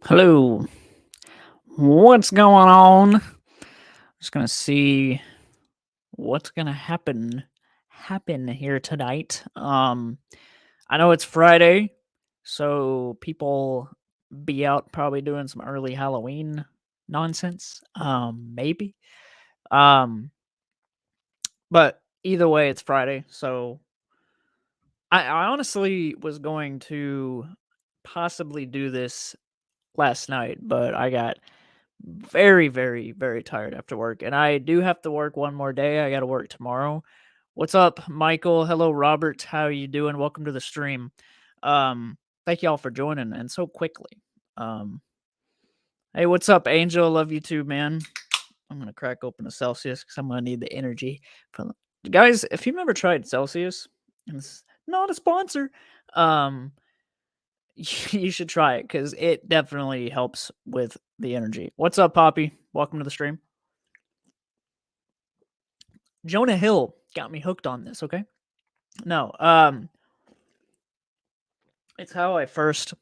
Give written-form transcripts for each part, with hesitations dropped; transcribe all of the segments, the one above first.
Hello. What's going on? Just gonna see what's gonna happen here tonight. I know it's Friday, so people be out probably doing some early Halloween nonsense. Maybe. Um, but either way, it's Friday, so I honestly was going to possibly do this last night, but I got very, very, very tired after work, and I do have to work one more day. I gotta work tomorrow. What's up, Michael? Hello, Robert. How you doing? Welcome to the stream. Thank y'all for joining and so quickly. Um, hey, what's up, Angel? Love you too, man. I'm gonna crack open a Celsius because I'm gonna need the energy. From guys, if you've never tried Celsius, and it's not a sponsor, um, you should try it because it definitely helps with the energy. What's up, Poppy? Welcome to the stream. Jonah Hill got me hooked on this, okay? No, it's how I first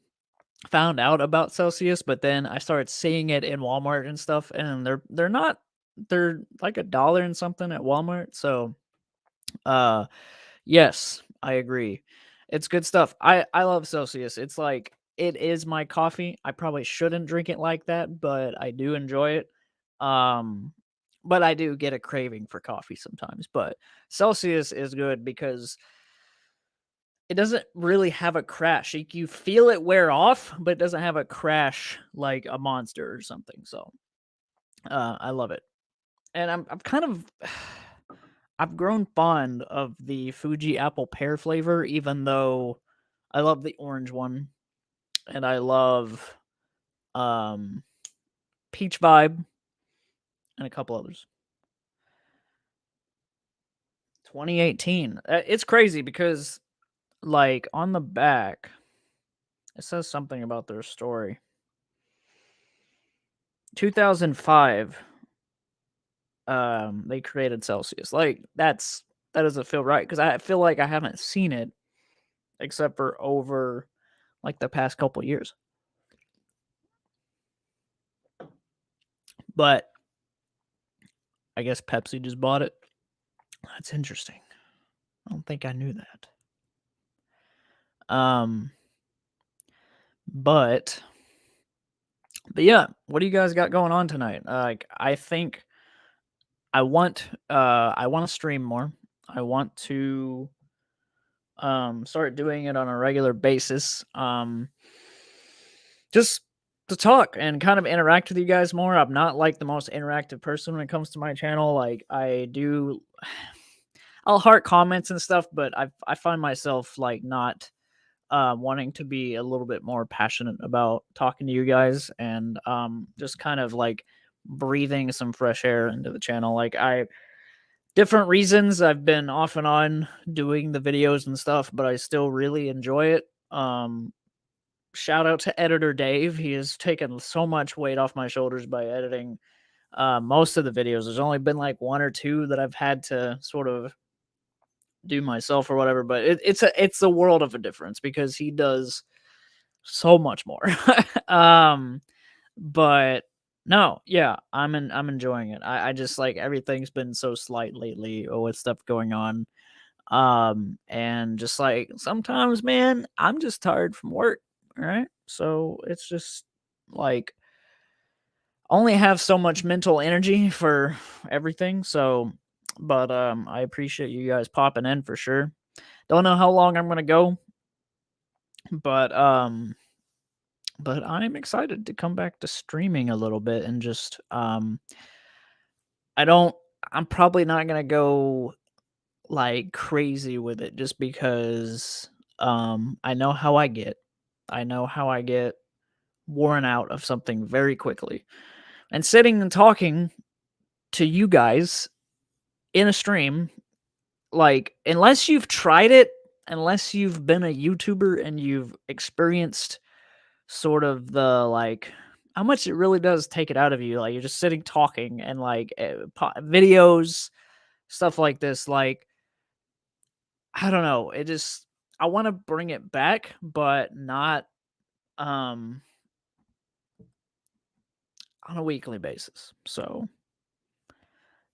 found out about Celsius, but then I started seeing it in Walmart and stuff, and they're like a dollar and something at Walmart. So uh yes, I agree. It's good stuff. I love Celsius. It's like it is my coffee. I probably shouldn't drink it like that, but I do enjoy it. Um but I do get a craving for coffee sometimes. But Celsius is good because it doesn't really have a crash. You feel it wear off, but it doesn't have a crash like a Monster or something. So I love it, and I'm kind of I've grown fond of the Fuji apple pear flavor, even though I love the orange one, and I love um peach vibe and a couple others. 2018. It's crazy because like on the back it says something about their story. 2005 they created Celsius. Like that doesn't feel right because I feel like I haven't seen it except for over like the past couple years. But I guess Pepsi just bought it. That's interesting. I don't think I knew that. Um, but yeah, what do you guys got going on tonight? Like I think I want to stream more. I want to start doing it on a regular basis. Just to talk and kind of interact with you guys more. I'm not like the most interactive person when it comes to my channel. Like I do I'll heart comments and stuff, but I find myself like not wanting to be a little bit more passionate about talking to you guys and just kind of like breathing some fresh air into the channel. Like I different reasons I've been off and on doing the videos and stuff, but I still really enjoy it. Shout out to editor Dave. He has taken so much weight off my shoulders by editing most of the videos. There's only been like one or two that I've had to sort of do myself or whatever, but it's a world of a difference because he does so much more. um, but no, yeah, I'm enjoying it. I just like everything's been so slight lately with stuff going on. And just like sometimes, man, I'm just tired from work. All right. So it's just like only have so much mental energy for everything. So but I appreciate you guys popping in for sure. Don't know how long I'm gonna go, but I'm excited to come back to streaming a little bit and just I don't I'm probably not gonna go like crazy with it just because I know how I get. I know how I get worn out of something very quickly. And sitting and talking to you guys in a stream, like unless you've tried it, unless you've been a YouTuber and you've experienced sort of the like how much it really does take it out of you. Like you're just sitting talking and like videos, stuff like this. Like I don't know. It just I want to bring it back, but not um on a weekly basis. So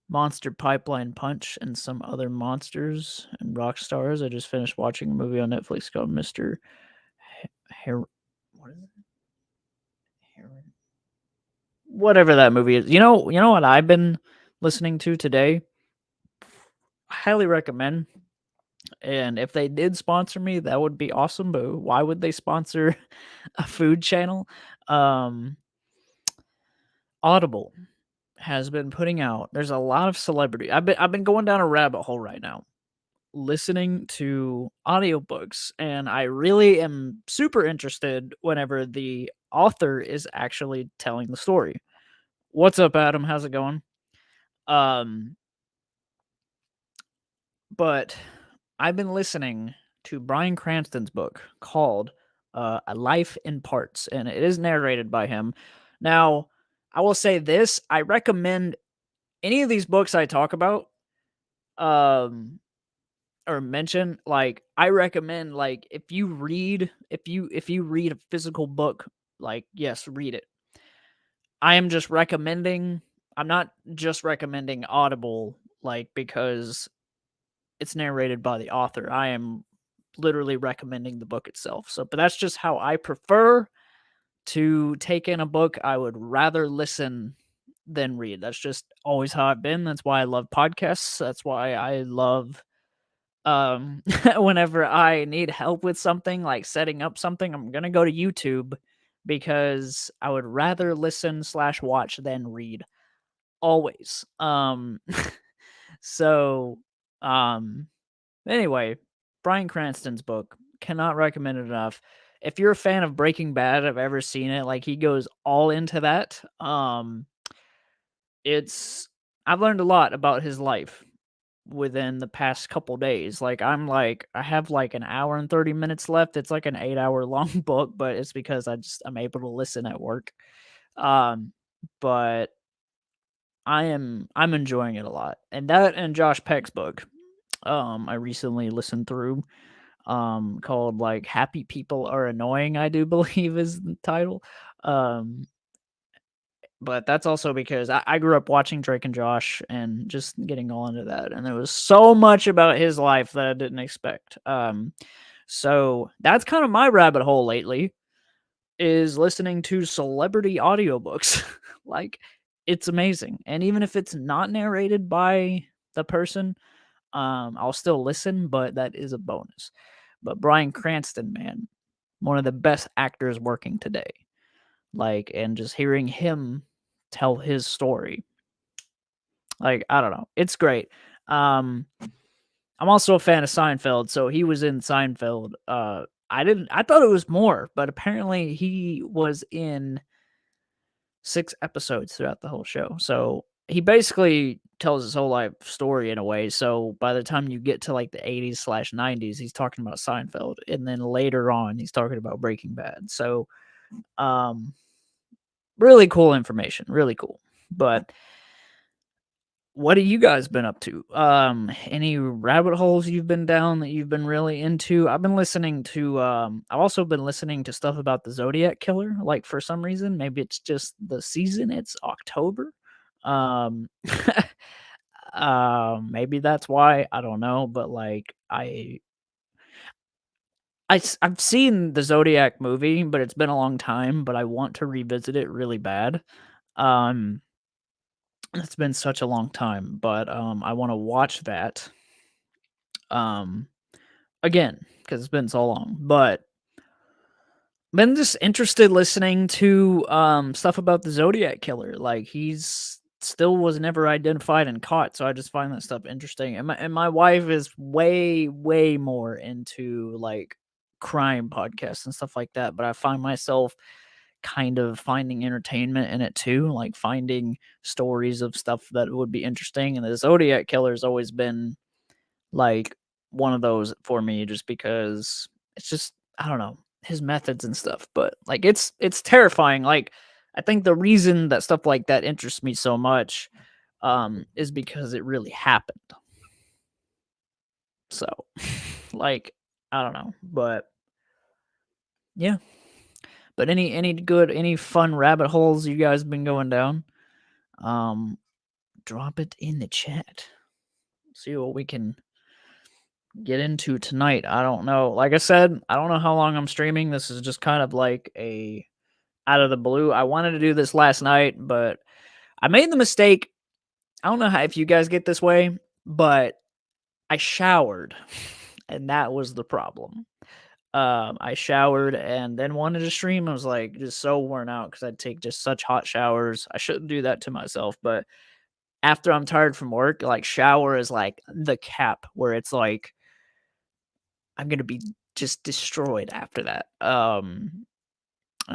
Monster Pipeline Punch and some other monsters and rock stars. I just finished watching a movie on Netflix called Mr. What is it? Heron. Whatever that movie is. You know what I've been listening to today? I highly recommend. And if they did sponsor me, that would be awesome. But why would they sponsor a food channel? Audible has been putting out. There's a lot of celebrity. I've been going down a rabbit hole right now, listening to audiobooks, and I really am super interested whenever the author is actually telling the story. What's up, Adam? How's it going? Um, but I've been listening to Bryan Cranston's book called A Life in Parts, and it is narrated by him. Now, I will say this, I recommend any of these books I talk about, um, or mention, like, I recommend, like, if you read a physical book, like, yes, read it. I'm not just recommending Audible, like, because it's narrated by the author. I am literally recommending the book itself. So, but that's just how I prefer to take in a book. I would rather listen than read. That's just always how I've been. That's why I love podcasts. That's why I love whenever I need help with something like setting up something, I'm going to go to YouTube because I would rather listen slash watch than read always. So um anyway, Bryan Cranston's book, cannot recommend it enough. If you're a fan of Breaking Bad, I've ever seen it, like he goes all into that. It's I've learned a lot about his life within the past couple days. Like I have like an hour and 30 minutes left. It's like an 8-hour long book, but it's because I'm able to listen at work. But I'm enjoying it a lot. And that and Josh Peck's book, I recently listened through, called like Happy People Are Annoying, I do believe is the title. Um, but that's also because I grew up watching Drake and Josh and just getting all into that. And there was so much about his life that I didn't expect. So that's kind of my rabbit hole lately, is listening to celebrity audiobooks. Like, it's amazing. And even if it's not narrated by the person, I'll still listen, but that is a bonus. But Bryan Cranston, man, one of the best actors working today. Like, and just hearing him tell his story, like, I don't know, it's great. I'm also a fan of Seinfeld, so he was in Seinfeld. I thought it was more, but apparently he was in 6 episodes throughout the whole show. So he basically tells his whole life story in a way. So by the time you get to like the 80s slash 90s, he's talking about Seinfeld, and then later on he's talking about Breaking Bad. So um really cool information, really cool. But what have you guys been up to? Any rabbit holes you've been down that you've been really into? I've also been listening to stuff about the Zodiac killer, like for some reason, maybe it's just the season, it's October. Um maybe that's why, I don't know, but like I've seen the Zodiac movie, but it's been a long time, but I want to revisit it really bad. Um it's been such a long time, but I want to watch that um again because it's been so long. But been just interested listening to stuff about the Zodiac killer. Like, he's still was never identified and caught, so I just find that stuff interesting. And my wife is way more into like crime podcasts and stuff like that, but I find myself kind of finding entertainment in it too, like finding stories of stuff that would be interesting. And the Zodiac killer has always been like one of those for me, just because it's just, I don't know, his methods and stuff. But like it's terrifying. Like, I think the reason that stuff like that interests me so much is because it really happened. So like, I don't know, but yeah. But any fun rabbit holes you guys been going down? Drop it in the chat. See what we can get into tonight. I don't know. Like I said, I don't know how long I'm streaming. This is just kind of like a out of the blue. I wanted to do this last night, but I made the mistake. I don't know if you guys get this way, but I showered, and that was the problem. I showered and then wanted to stream. I was like just so worn out because I'd take just such hot showers. I shouldn't do that to myself, but after I'm tired from work, like shower is like the cap where it's like I'm gonna be just destroyed after that. And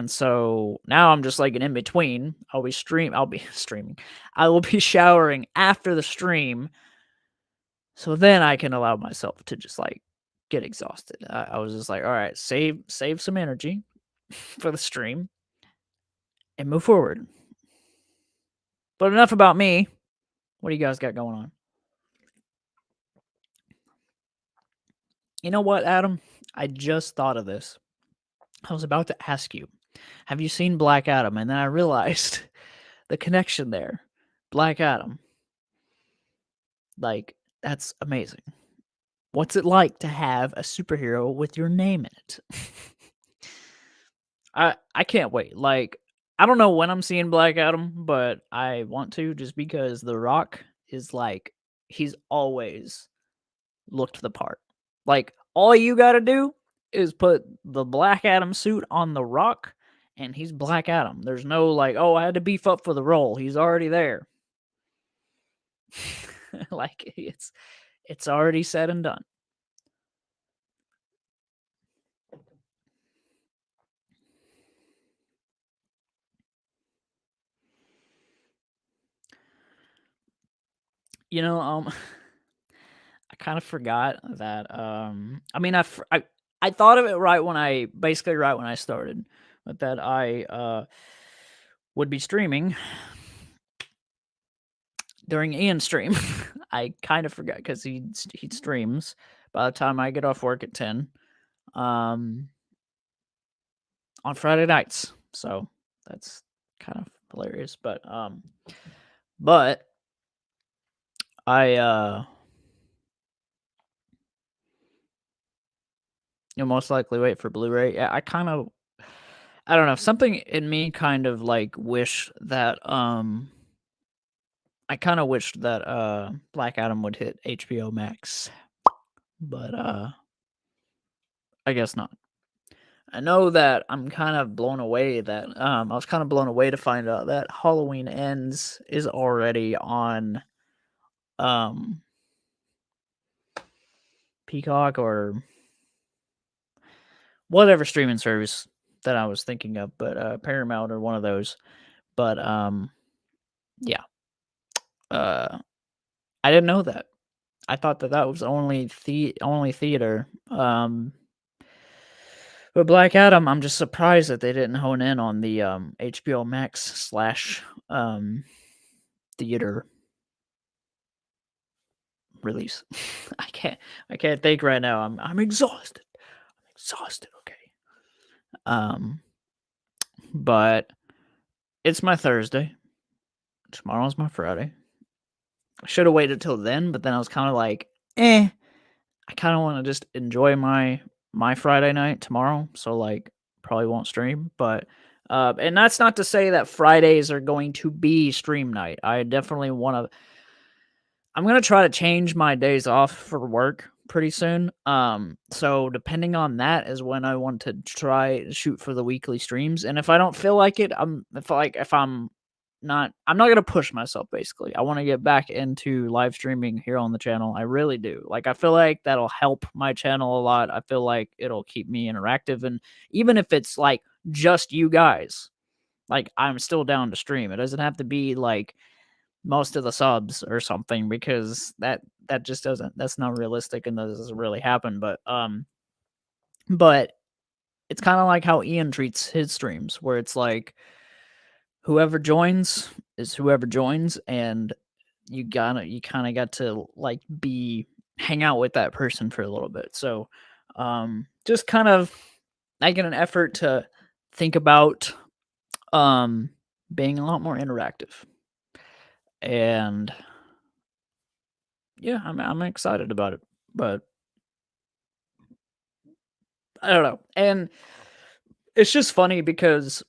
so now I'm just like an in between. I'll be streaming. I will be showering after the stream, so then I can allow myself to just like get exhausted. I was just like, all right, save some energy for the stream and move forward. But enough about me. What do you guys got going on? You know what, Adam? I just thought of this. I was about to ask you, have you seen Black Adam? And then I realized the connection there. Black Adam. Like, that's amazing. What's it like to have a superhero with your name in it? I can't wait. Like, I don't know when I'm seeing Black Adam, but I want to just because The Rock is like he's always looked the part. Like, all you got to do is put the Black Adam suit on The Rock and he's Black Adam. There's no like, oh, I had to beef up for the role. He's already there. Like it's already said and done. You know, I kind of forgot that. I mean, I thought of it right when I started, but that I would be streaming during Ian's stream. I kind of forgot because he streams by the time I get off work at 10, on Friday nights. So that's kind of hilarious, but I you'll most likely wait for Blu-ray. Yeah, I don't know, something in me kind of like wish that I kind of wished that Black Adam would hit HBO Max, but I guess not. I know that I'm kind of blown away that I was kind of blown away to find out that Halloween Ends is already on um Peacock or whatever streaming service that I was thinking of, but Paramount or one of those. But yeah. I didn't know that. I thought that that was only theater. But Black Adam, I'm just surprised that they didn't hone in on the HBO Max slash theater release. I can't think right now. I'm exhausted. I'm exhausted. Okay. But it's my Thursday. Tomorrow's my Friday. I should have waited till then, but then I was kind of like, I kind of want to just enjoy my Friday night tomorrow. So like, probably won't stream, but and that's not to say that Fridays are going to be stream night. I definitely want to. I'm gonna try to change my days off for work pretty soon. So depending on that is when I want to try shoot for the weekly streams. And if I don't feel like it, I'm not gonna push myself basically. I want to get back into live streaming here on the channel. I really do. Like I feel like that'll help my channel a lot. I feel like it'll keep me interactive, and even if it's like just you guys, like I'm still down to stream. It doesn't have to be like most of the subs or something because that just doesn't that's not realistic and that doesn't really happen. But it's kind of like how Ian treats his streams where it's like whoever joins is whoever joins, and you kind of got to like hang out with that person for a little bit. So just kind of making an effort to think about being a lot more interactive. And yeah, I'm excited about it. But I don't know. And it's just funny because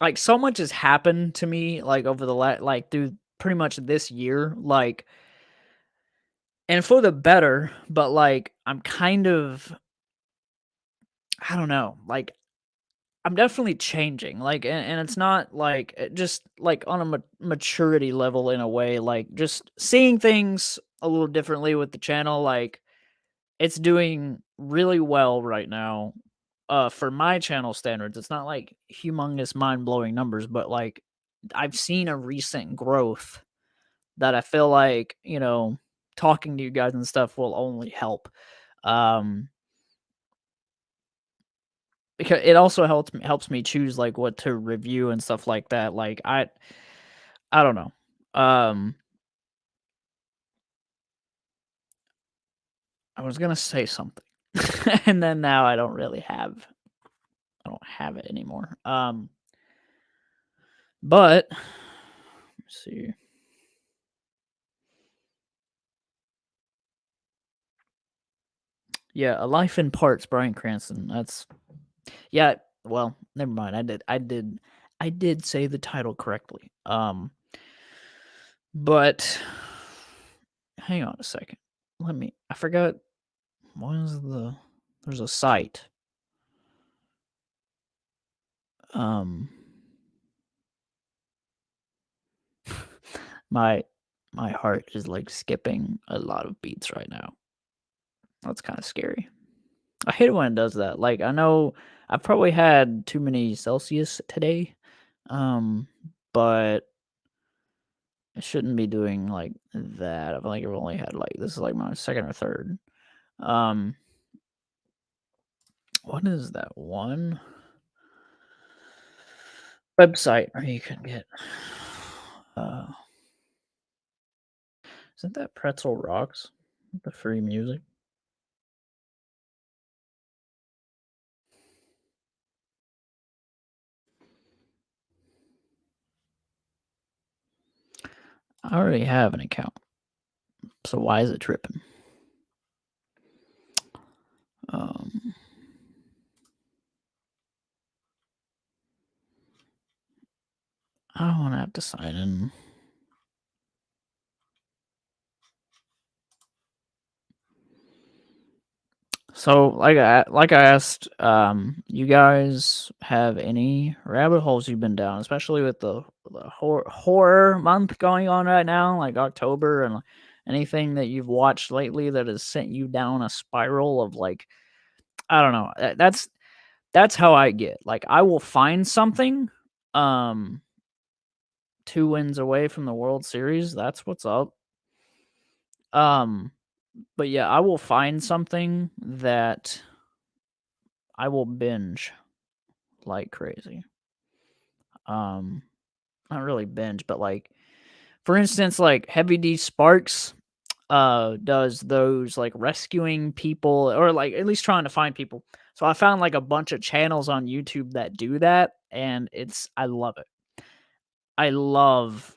like so much has happened to me like over the like through pretty much this year, like, and for the better, but like I'm kind of, I don't know, like I'm definitely changing, like, and it's not like just like on a maturity level in a way, like just seeing things a little differently with the channel. Like it's doing really well right now. For my channel standards, it's not like humongous, mind blowing numbers, but like I've seen a recent growth that I feel like, talking to you guys and stuff will only help. Um, because it also helps me choose like what to review and stuff like that. Like I don't know. Um, I was gonna say something, and then now I don't have it anymore. But let's see. Yeah, A Life in Parts, Bryan Cranston. That's yeah. Well, never mind. I did say the title correctly. But hang on a second. I forgot. What is there's a site. Um, my my heart is like skipping a lot of beats right now. That's kind of scary. I hate it when it does that. Like I know I've probably had too many Celsius today. Um, but it shouldn't be doing like that. I feel like I've only had like this is like my second or third. Um, what is that one website where you can get? Uh, isn't that Pretzel Rocks? The free music. I already have an account, so why is it tripping? Um, I don't want to have to sign in. So, like I asked, you guys have any rabbit holes you've been down, especially with the horror month going on right now, like October, and anything that you've watched lately that has sent you down a spiral of like, I don't know. That's how I get. Like, I will find something, um, 2 wins away from the World Series. That's what's up. Um, but yeah, I will find something that I will binge like crazy. Um, not really binge, but like for instance, like Heavy D Sparks does those like rescuing people or like at least trying to find people. So I found like a bunch of channels on YouTube that do that and I love it. I love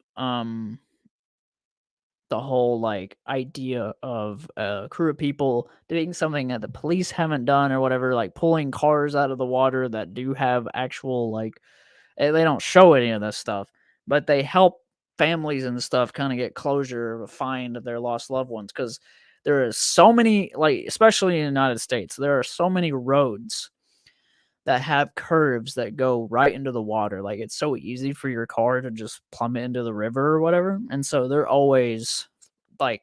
the whole like idea of a crew of people doing something that the police haven't done or whatever, like pulling cars out of the water that do have actual like they don't show any of this stuff, but they help families and stuff kind of get closure of find their lost loved ones because there is so many like especially in the United States, there are so many roads that have curves that go right into the water. Like it's so easy for your car to just plummet into the river or whatever. And so they're always like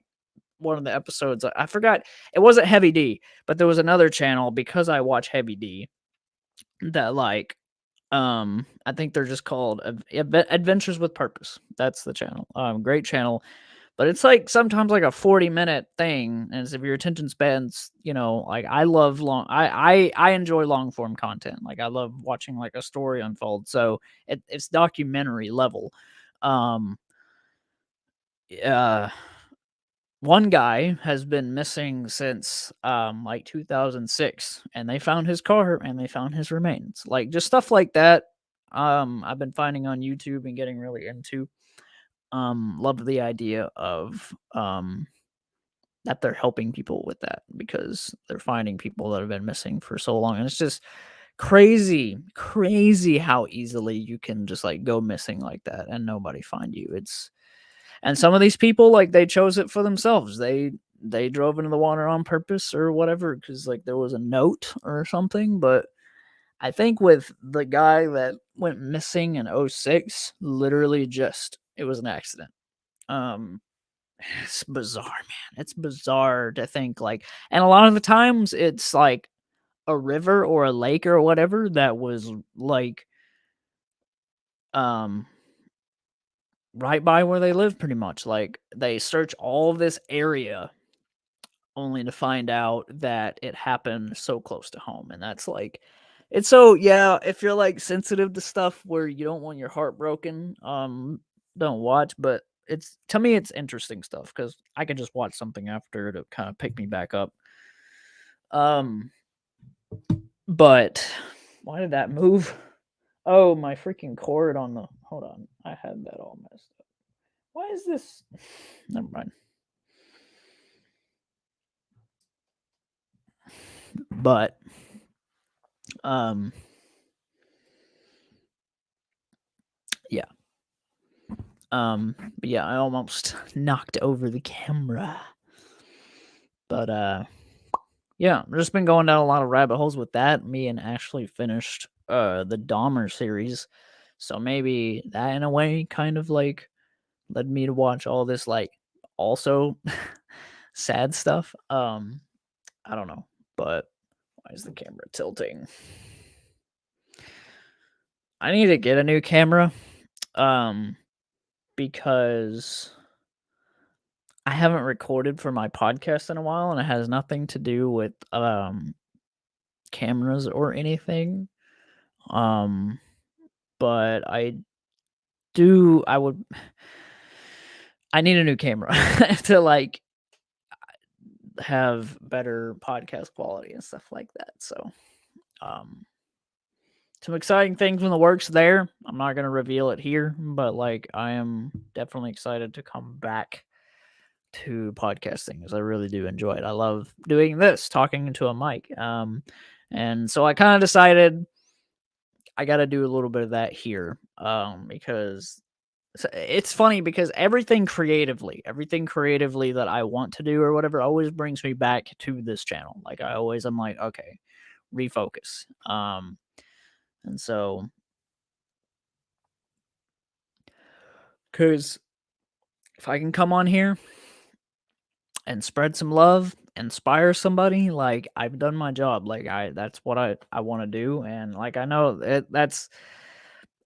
one of the episodes I forgot it wasn't Heavy D, but there was another channel because I watch Heavy D that like I think they're just called Adventures with Purpose. That's the channel. Great channel, but it's like sometimes like a 40-minute thing, and if your attention spans, like I love long. I enjoy long form content. Like I love watching like a story unfold. So it's documentary level. Um, uh, one guy has been missing since like 2006, and they found his car and they found his remains. Like just stuff like that. I've been finding on YouTube and getting really into. Love the idea of that they're helping people with that because they're finding people that have been missing for so long, and it's just crazy how easily you can just like go missing like that and nobody find you. It's and some of these people, like, they chose it for themselves. They drove into the water on purpose or whatever because like there was a note or something. But I think with the guy that went missing in '06, literally just it was an accident. Um, it's bizarre, man. It's bizarre to think like, and a lot of the times it's like a river or a lake or whatever that was like um right by where they live pretty much. Like they search all of this area only to find out that it happened so close to home. And that's like it's so yeah, if you're like sensitive to stuff where you don't want your heart broken, don't watch, but it's to me it's interesting stuff because I can just watch something after to kind of pick me back up. Um but why did that move? Oh, my freaking cord on the hold on. I had that all messed up. Why is this? Never mind. But um yeah. But yeah, I almost knocked over the camera. But yeah, I've just been going down a lot of rabbit holes with that. Me and Ashley finished the Dahmer series. So maybe that in a way kind of like led me to watch all this like also sad stuff. I don't know, but why is the camera tilting? I need to get a new camera um because I haven't recorded for my podcast in a while and it has nothing to do with cameras or anything. Um but I would I need a new camera to like have better podcast quality and stuff like that. So um some exciting things in the works there. I'm not going to reveal it here, but like I am definitely excited to come back to podcasting because I really do enjoy it. I love doing this, talking into a mic. And so I kind of decided I got to do a little bit of that here because it's funny because everything creatively that I want to do or whatever always brings me back to this channel. Like I'm like, okay, refocus. And so because if I can come on here and spread some love, inspire somebody, like I've done my job. Like that's what I want to do, and like I know that's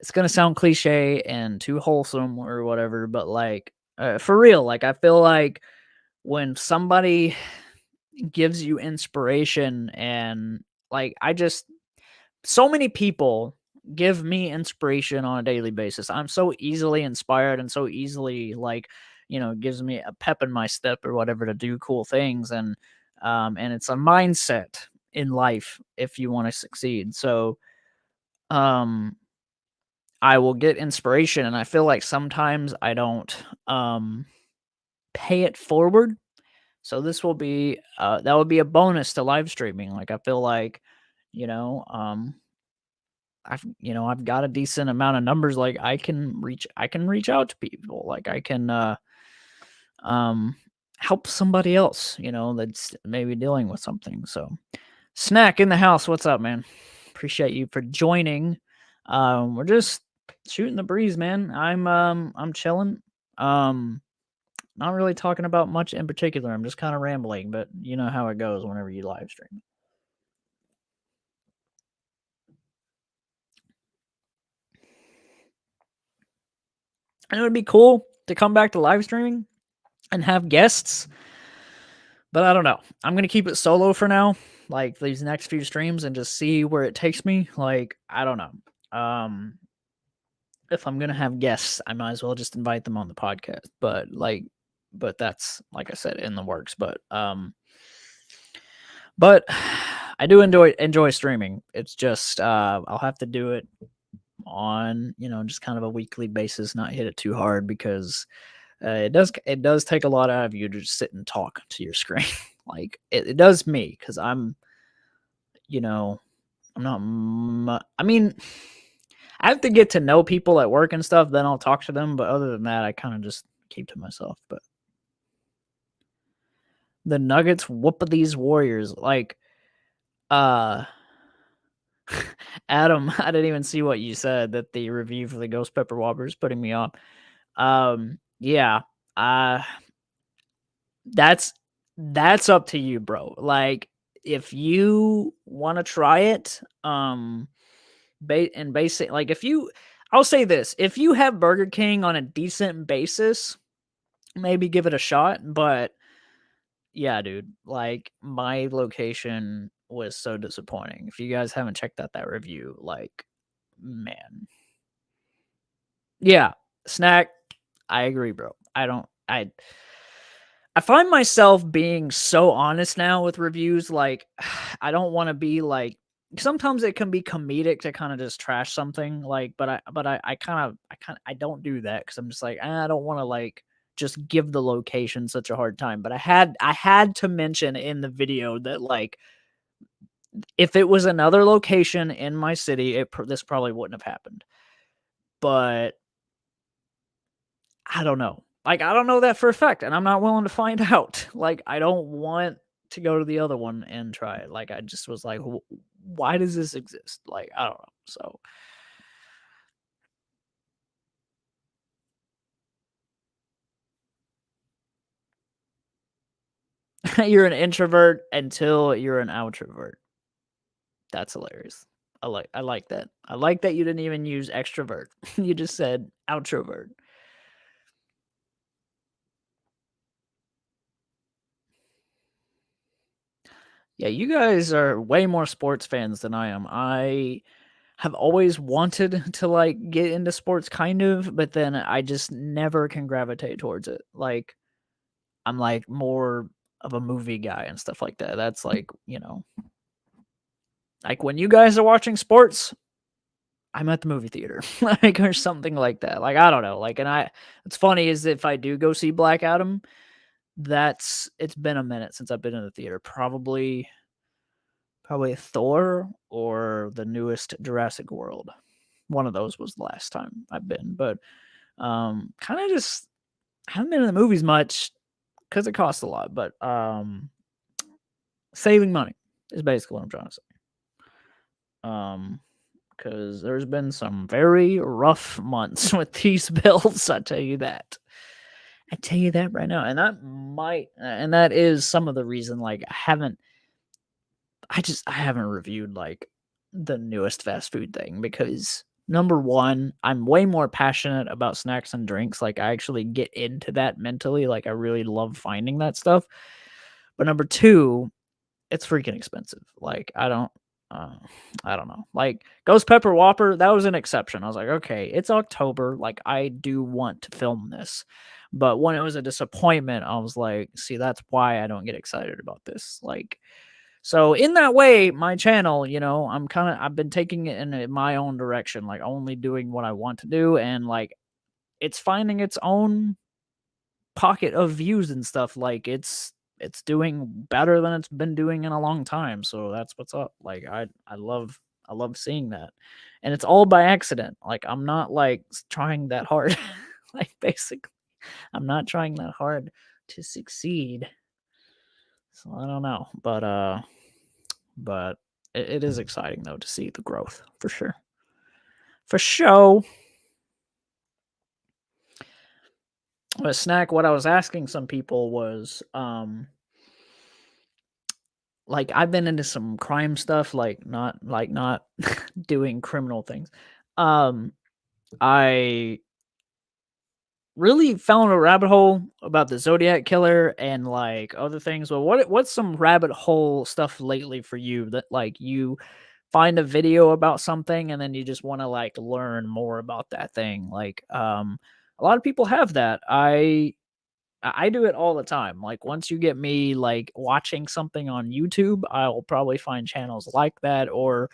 it's gonna sound cliche and too wholesome or whatever, but like for real, like I feel like when somebody gives you inspiration and like I just so many people give me inspiration on a daily basis. I'm so easily inspired and so easily like, gives me a pep in my step or whatever to do cool things and it's a mindset in life if you want to succeed. So, um I will get inspiration and I feel like sometimes I don't pay it forward. So this will be that would be a bonus to live streaming. Like I feel like, you know, um I've got a decent amount of numbers. Like I can reach out to people. Like I can um help somebody else, that's maybe dealing with something. So Snack in the house, what's up, man? Appreciate you for joining. We're just shooting the breeze, man. I'm chilling. Um Not really talking about much in particular. I'm just kind of rambling, but you know how it goes whenever you live stream. And it would be cool to come back to live streaming and have guests, but I don't know. I'm going to keep it solo for now, like these next few streams and just see where it takes me. Like, I don't know. If I'm going to have guests, I might as well just invite them on the podcast. But like but that's, like I said, in the works. But I do enjoy streaming. It's just I'll have to do it on, just kind of a weekly basis, not hit it too hard, because it does take a lot out of you to just sit and talk to your screen. Like it does me, because you know I'm not. I mean, I have to get to know people at work and stuff. Then I'll talk to them. But other than that, I kind of just keep to myself. But the Nuggets whoop these Warriors. Like, uh, Adam, I didn't even see what you said, that the review for the Ghost Pepper Whopper is putting me off. Yeah, uh, that's up to you, bro. Like, if you want to try it, basic, like, I'll say this: if you have Burger King on a decent basis, maybe give it a shot. But yeah, dude, like, my location was so disappointing. If you guys haven't checked out that review, like, man. Yeah, snack. I agree, bro. I find myself being so honest now with reviews. Like, I don't want to be like, sometimes it can be comedic to kind of just trash something. Like, I don't do that, because I'm just like, I don't want to, like, just give the location such a hard time. But I had to mention in the video that, like, if it was another location in my city, this probably wouldn't have happened. But I don't know. Like, I don't know that for a fact, and I'm not willing to find out. Like, I don't want to go to the other one and try it. Like, I just was like, why does this exist? Like, I don't know. So you're an introvert until you're an outrovert. That's hilarious. I like that. I like that you didn't even use extrovert. You just said outrovert. Yeah, you guys are way more sports fans than I am. I have always wanted to, like, get into sports, kind of, but then I just never can gravitate towards it. Like, I'm, like, more of a movie guy and stuff like that. That's like, like, when you guys are watching sports, I'm at the movie theater, like, or something like that. Like, I don't know. Like, it's funny is, if I do go see Black Adam, it's been a minute since I've been in the theater. Probably Thor or the newest Jurassic World. One of those was the last time I've been. But kind of just haven't been in the movies much, because it costs a lot. But saving money is basically what I'm trying to say. Because there's been some very rough months with these bills. I tell you that. I tell you that right now, and that is some of the reason. Like, I haven't reviewed, like, the newest fast food thing, because number one, I'm way more passionate about snacks and drinks. Like, I actually get into that mentally. Like, I really love finding that stuff. But number two, it's freaking expensive. Like, uh, I don't know. Like, Ghost Pepper Whopper, that was an exception. I was like, okay, it's October. Like, I do want to film this. But when it was a disappointment, I was like, see, that's why I don't get excited about this. Like, so in that way, my channel, I've been taking it in my own direction, like, only doing what I want to do, and, like, it's finding its own pocket of views and stuff. Like, it's doing better than it's been doing in a long time. So that's what's up. Like, I love seeing that. And it's all by accident. Like, I'm not, like, trying that hard. Like, basically, I'm not trying that hard to succeed. So I don't know. But it is exciting, though, to see the growth, for sure. For sure. But snack, what I was asking some people was, like, I've been into some crime stuff, like, not doing criminal things. Um, I really fell in a rabbit hole about the Zodiac killer and, like, other things. Well, what's some rabbit hole stuff lately for you, that, like, you find a video about something and then you just want to, like, learn more about that thing? Like, a lot of people have that. I I do it all the time. Like once you get me like watching something on YouTube, I'll probably find channels like that, or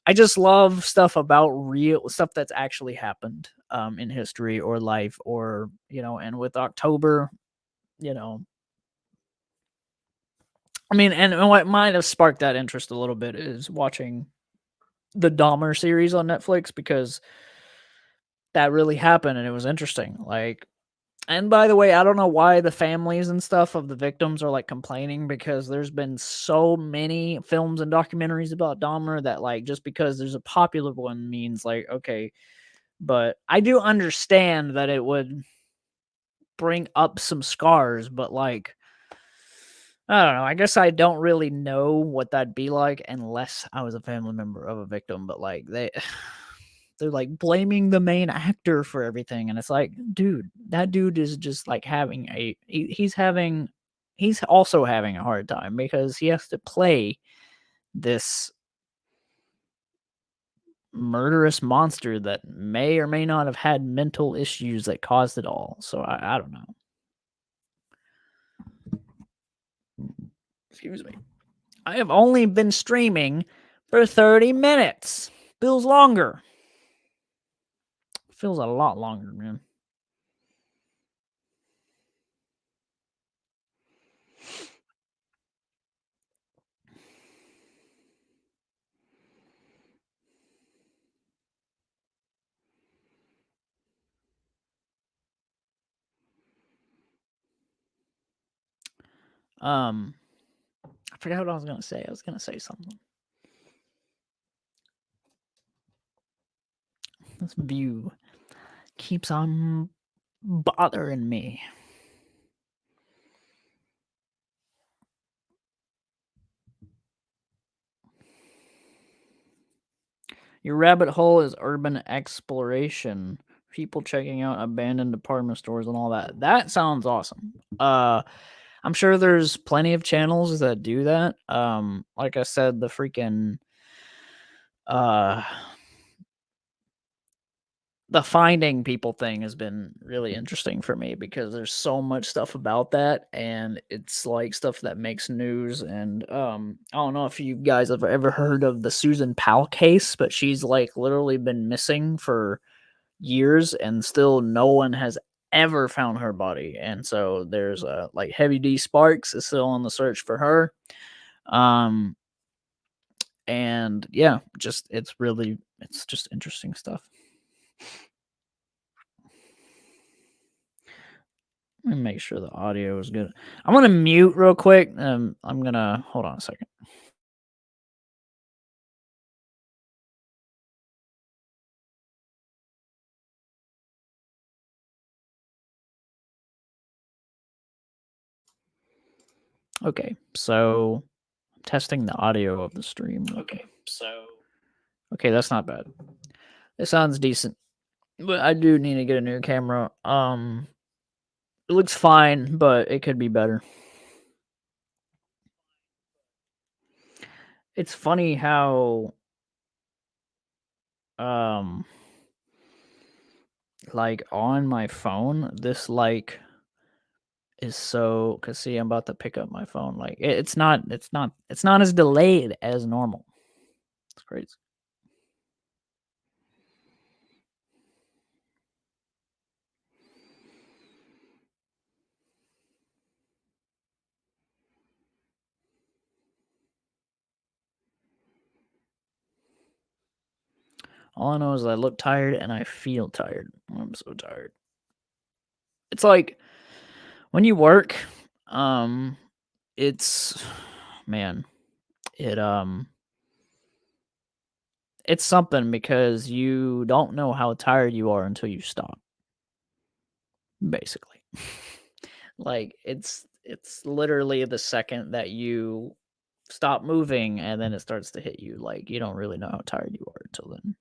I just love stuff about real stuff that's actually happened in history or life, or and with October, you know, I mean, and what might have sparked that interest a little bit is watching the Dahmer series on Netflix, because that really happened and it was interesting. Like, and by the way, I don't know why the families and stuff of the victims are like complaining, because there's been so many films and documentaries about Dahmer that like just because there's a popular one means like okay, but I do understand that it would bring up some scars, but like I don't know. I guess I don't really know what that'd be like unless I was a family member of a victim, but like they're like blaming the main actor for everything, and it's like, dude, that dude is just like having he's also having a hard time because he has to play this murderous monster that may or may not have had mental issues that caused it all. So I don't know. Excuse me. I have only been streaming for 30 minutes. Feels longer. Feels a lot longer, man. Um, I forgot what I was gonna say. I was gonna say something. This view keeps on bothering me. Your rabbit hole is urban exploration. People checking out abandoned department stores and all that. That sounds awesome. I'm sure there's plenty of channels that do that. Like I said, the freaking uh the finding people thing has been really interesting for me because there's so much stuff about that, and it's like stuff that makes news. And I don't know if you guys have ever heard of the Susan Powell case, but she's like literally been missing for years and still no one has ever found her body. And so there's like Heavy D Sparks is still on the search for her. um and yeah, just it's just interesting stuff. Let me make sure the audio is good. I'm gonna mute real quick. I'm gonna hold on a second. Okay, so I'm testing the audio of the stream. Okay, that's not bad. It sounds decent, but I do need to get a new camera. It looks fine, but it could be better. It's funny how um like on my phone this like is so, cuz see I'm about to pick up my phone, like it's not as delayed as normal. It's crazy. All I know is I look tired and I feel tired. I'm so tired. It's like when you work, um, it's man, it it's something because you don't know how tired you are until you stop. Basically, like it's literally the second that you stop moving and then it starts to hit you. Like you don't really know how tired you are until then.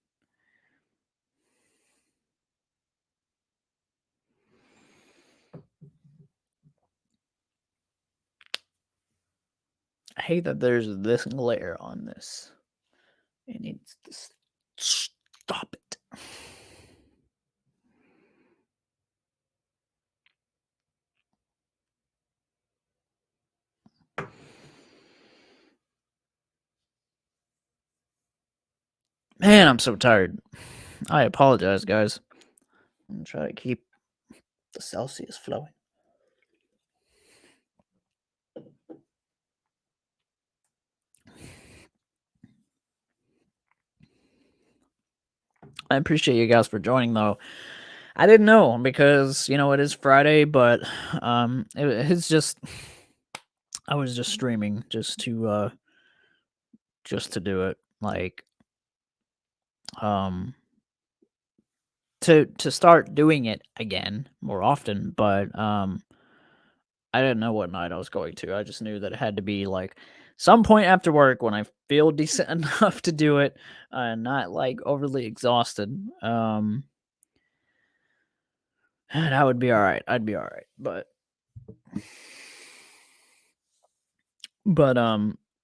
I hate that there's this glare on this. It needs to stop it. Man, I'm so tired. I apologize, guys. I'm gonna try to keep the Celsius flowing. I appreciate you guys for joining, though. I didn't know because it is Friday, but it's just I was just streaming just to do it, like um to start doing it again more often, but I didn't know what night I was going to. I just knew that it had to be like some point after work when I feel decent enough to do it and not like overly exhausted. That would be all right. I'd be all right. But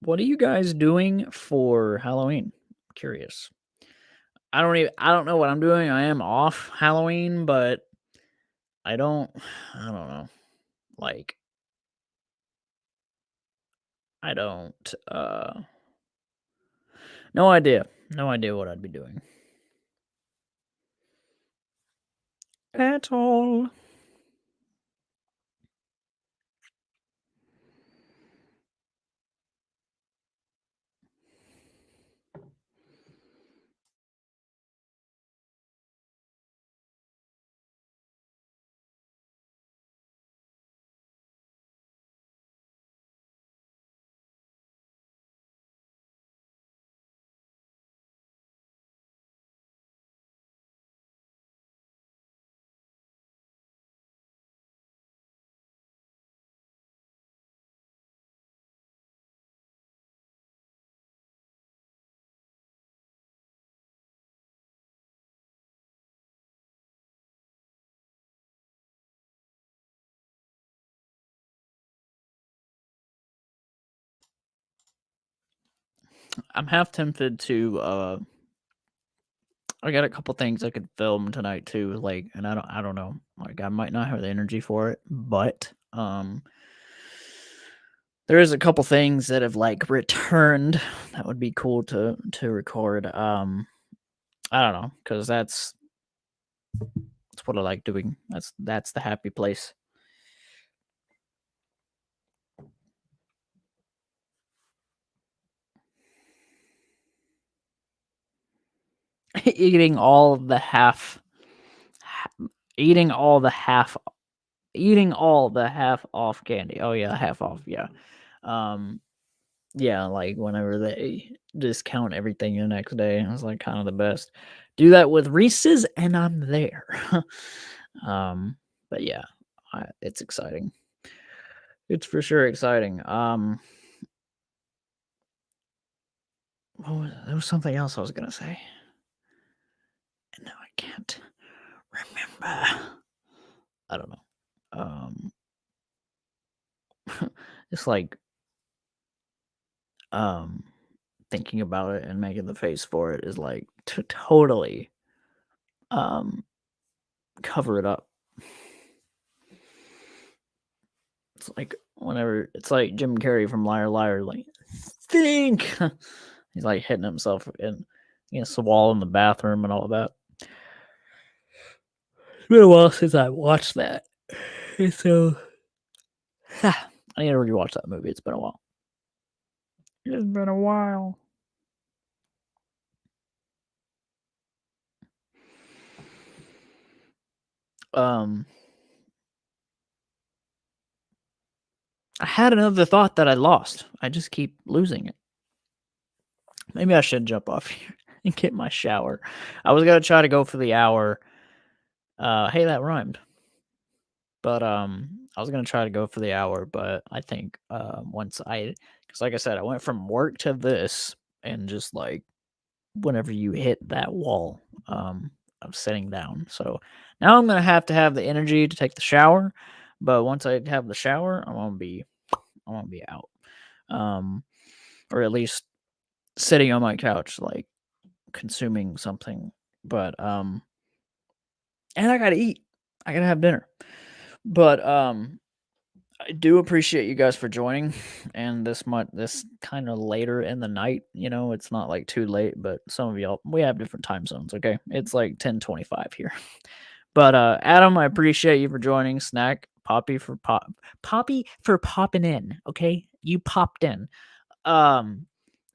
what are you guys doing for Halloween? Curious. I don't know what I'm doing. I am off Halloween, but I don't I don't know. Like I don't no idea. No idea what I'd be doing at all. I'm half tempted to I got a couple things I could film tonight too, like, and I don't know, like I might not have the energy for it, but there is a couple things that have like returned that would be cool to record. I don't know, cuz that's what I like doing. That's the happy place. Eating all of the ha- eating all the half eating all the half off candy. Oh yeah, half off, yeah. Um Yeah, like, whenever they discount everything the next day, it's, like, kinda the best. Do that with Reese's, and I'm there. Um, but yeah, it's exciting. It's for sure exciting. There was something else I was gonna say, and now I can't remember. I don't know. Um, it's like, um, thinking about it and making the face for it is, like, to totally, um, cover it up. It's like whenever it's like Jim Carrey from Liar Liar, like think he's like hitting himself in against the wall in the bathroom and all that. It's been a while since I watched that, so I need to rewatch that movie. It's been a while. It's been a while. Um, I had another thought that I lost. I just keep losing it. Maybe I should jump off here and get my shower. I was gonna try to go for the hour. Hey, that rhymed. But, I was gonna try to go for the hour, but I think, because like I said, I went from work to this and just, like, whenever you hit that wall, of sitting down, so now I'm gonna have to have the energy to take the shower, but once I have the shower, I am gonna be out, um, or at least sitting on my couch, like, consuming something, but, and I gotta eat. I gotta have dinner, but, I do appreciate you guys for joining, and this kind of later in the night. It's not like too late, but some of y'all we have different time zones. Okay, it's like 10:25 here. But Adam, I appreciate you for joining. Snack, Poppy for popping in. Okay, you popped in. Um,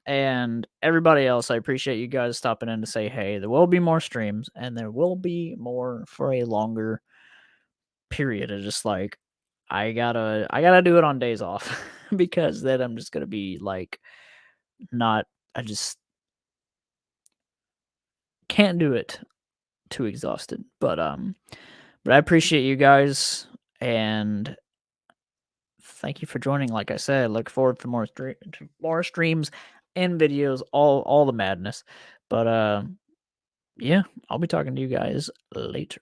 and everybody else, I appreciate you guys stopping in to say hey. There will be more streams, and there will be more for a longer period. Of just like I gotta do it on days off because then I'm just gonna be like not. I just can't do it. Too exhausted. But I appreciate you guys and thank you for joining. Like I said, look forward to more streams and videos, all the madness. But yeah, I'll be talking to you guys later.